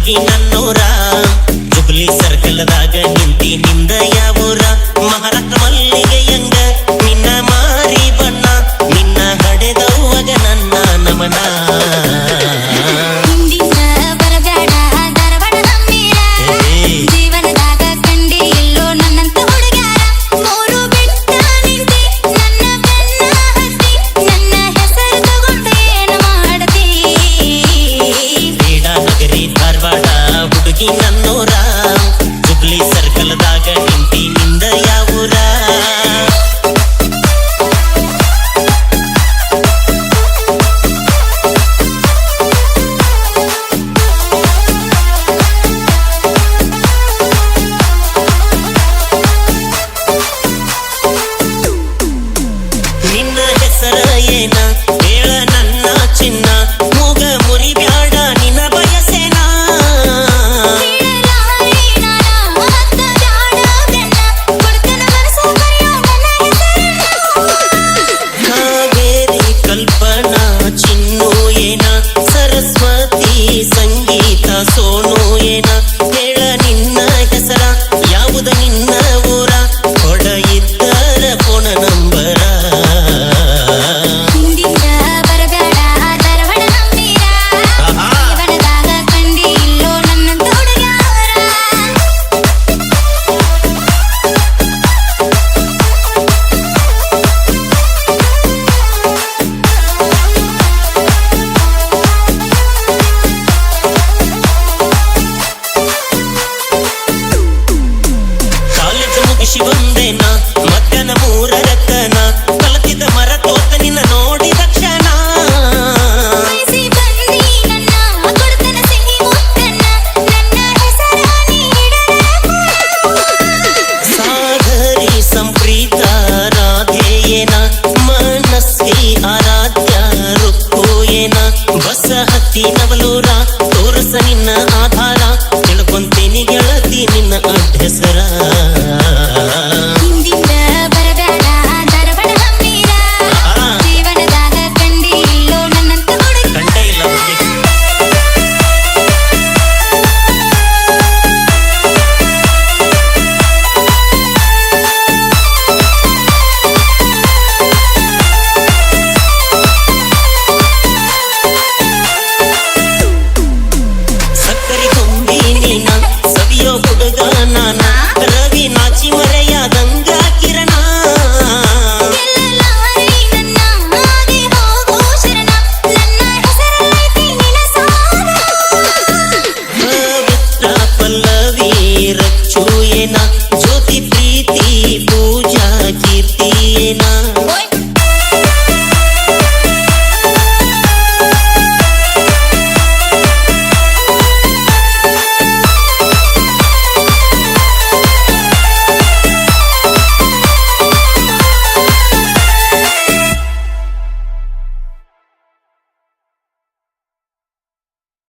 ಹುಡುಗಿ ನನ್ನೂರ ಜುಬ್ಲಿ ಸರ್ಕಲ್ದಾಗ ನಿಂತಿ ನಿಂದ ಯಾವೂರ ಮಹಾರಾಷ್ಟ್ರ ಮಲ್ಲಿಗೆಯಂಗ ನಿನ್ನ ಮಾರಿ ಬಣ್ಣ ನಿನ್ನ ಹಡೆದವ್ವಗ ನನ್ನ ನಮನ ನನ್ನೂರ ಜುಬ್ಲಿ ಸರ್ಕಲ್ದಾಗ ನಿಂತಿ ನಿಂದ ಯಾವೂರ ನಿನ್ನ ಹೆಸರ ಏನ ಹೇಳ ನನ್ನ ಚಿನ್ನ ಮೂಗ ಮುರಿ ಬ್ಯಾಡ ನಿನ್ನ ಬಯಸೇನ ಕಲ್ಪನಾ ಚಿನ್ನು ಏನ ಸರಸ್ವತಿ ಸಂಗೀತ ಸೋನು ಏನ ಹೇಳ ನಿನ್ನ ಹೆಸರ ಯಾವುದು ನಿನ್ನ ಊರ ಕೊಡ ಇದ್ದರ ಫೋನ ನಂಬರ ಬಂದೇನ ಮಧ್ಯಾಹ್ನ 3 ಕಲತಿದ್ದ ಮರ ತೋತ ನಿನ್ನ ನೋಡಿ ತಕ್ಷಣ ಸಾಗರಿ ಸಂಪ್ರೀತ ರಾಧೇಯೇನ ಮನಸ್ಸಿ ಆರಾಧ್ಯ ರುಕ್ಕು ಏನ ಬಸ ಹತ್ತಿ ನವಲೂರ